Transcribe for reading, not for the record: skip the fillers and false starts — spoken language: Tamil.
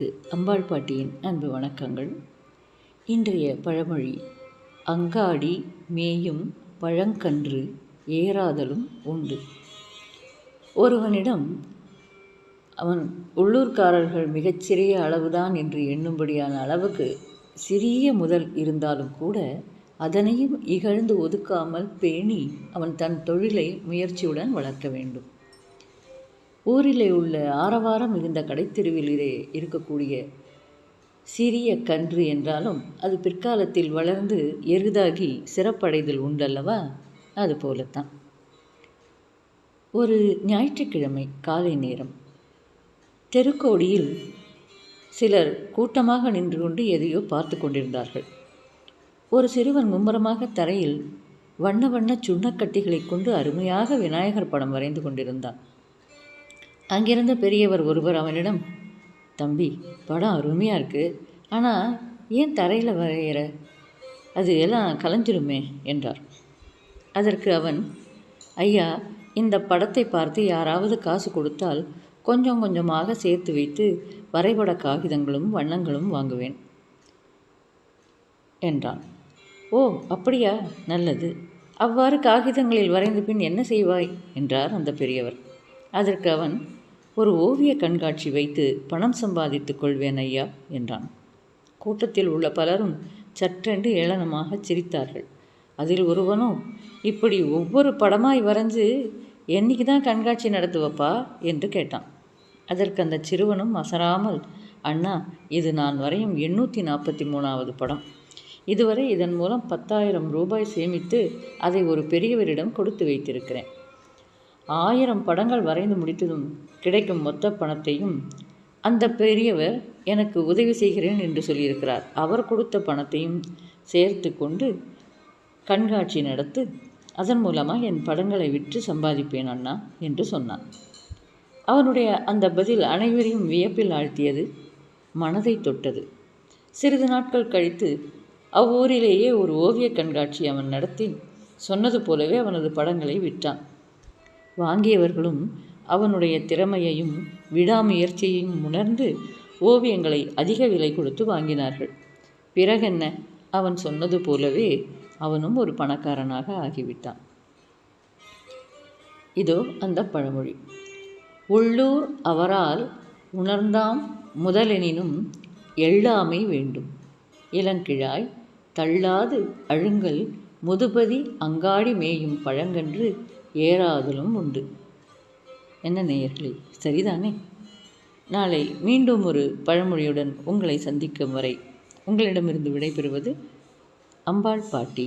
அம்பாள் பாட்டியின் அன்பு வணக்கங்கள். இன்றைய பழமொழி: அங்காடி மேயும் பழங்கன்று ஏறாதலும் உண்டு. ஒருவனிடம் அவன் உள்ளூர்காரர்கள் மிகச்சிறிய அளவுதான் என்று எண்ணும்படியான அளவுக்கு சிறிய முதல் இருந்தாலும் கூட அதனையும் இகழ்ந்து ஒதுக்காமல் பேணி அவன் தன் தொழிலை முயற்சியுடன் வளர்க்க வேண்டும். ஊரிலே உள்ள ஆரவாரம் மிகுந்த கடைத்தெருவிலே இருக்கக்கூடிய சிறிய கன்று என்றாலும் அது பிற்காலத்தில் வளர்ந்து எருதாகி சிறப்படைதல் உண்டல்லவா? அது போலத்தான். ஒரு ஞாயிற்றுக்கிழமை காலை நேரம் தெருக்கோடியில் சிலர் கூட்டமாக நின்று கொண்டு எதையோ பார்த்து கொண்டிருந்தார்கள். ஒரு சிறுவன் மும்முரமாக தரையில் வண்ண வண்ண சுண்ணக்கட்டிகளை கொண்டு அருமையாக விநாயகர் படம் வரைந்து கொண்டிருந்தான். அங்கிருந்த பெரியவர் ஒருவர் அவனிடம், "தம்பி, படம் அருமையாக இருக்குது, ஆனால் ஏன் தரையில் வரைகிற? அது எல்லாம் கலைஞ்சிருமே" என்றார். அதற்கு அவன், "ஐயா, இந்த படத்தை பார்த்து யாராவது காசு கொடுத்தால் கொஞ்சம் கொஞ்சமாக சேர்த்து வைத்து வரைபட காகிதங்களும் வண்ணங்களும் வாங்குவேன்" என்றான். "ஓ, அப்படியா? நல்லது. அவ்வாறு காகிதங்களில் வரைந்த பின் என்ன செய்வாய்?" என்றார் அந்த பெரியவர். அதற்கு அவன், "ஒரு ஓவிய கண்காட்சி வைத்து பணம் சம்பாதித்துக் கொள்வேன் ஐயா" என்றான். கூட்டத்தில் உள்ள பலரும் சற்றென்று ஏளனமாக சிரித்தார்கள். அதில் ஒருவனோ, "இப்படி ஒவ்வொரு படமாய் வரைஞ்சு என்னைக்கு தான் கண்காட்சி நடத்துவப்பா?" என்று கேட்டான். அதற்கு அந்த சிறுவனும் அசராமல், "அண்ணா, இது நான் வரையும் 843வது படம். இதுவரை இதன் மூலம் 10,000 ரூபாய் சேமித்து அதை ஒரு பெரியவரிடம் கொடுத்து வைத்திருக்கிறேன். 1000 படங்கள் வரைந்து முடித்ததும் கிடைக்கும் மொத்த பணத்தையும் அந்த பெரியவர் எனக்கு உதவி செய்கிறேன் என்று சொல்லியிருக்கிறார். அவர் கொடுத்த பணத்தையும் சேர்த்து கொண்டு கண்காட்சி நடத்து. அதன் மூலமாக என் படங்களை விற்று சம்பாதிப்பேன் அண்ணா" என்று சொன்னான். அவனுடைய அந்த பதில் அனைவரையும் வியப்பில் ஆழ்த்தியது, மனதை தொட்டது. சிறிது நாட்கள் கழித்து அவ்வூரிலேயே ஒரு ஓவிய கண்காட்சி அவன் நடத்தி சொன்னது போலவே அவனது படங்களை விற்றான். வாங்கியவர்களும் அவனுடைய திறமையையும் விடாமுயற்சியையும் உணர்ந்து ஓவியங்களை அதிக விலை கொடுத்து வாங்கினார்கள். பிறகென்ன, அவன் சொன்னது போலவே அவனும் ஒரு பணக்காரனாக ஆகிவிட்டான். இதோ அந்த பழமொழி: உள்ளூர் அவரால் உணர்ந்தாம் முதலெனினும் எள்ளாமை வேண்டும். இளங்கிழாய் தள்ளாது அழுங்கல் முதுபதி அங்காடி மேயும் பழங்கன்று ஏறாதலும் உண்டு. என்ன நேயர்களே, சரிதானே? நாளை மீண்டும் ஒரு பழமொழியுடன் உங்களை சந்திக்கும் வரை உங்களிடமிருந்து விடைபெறுவது அம்பாள் பாட்டி.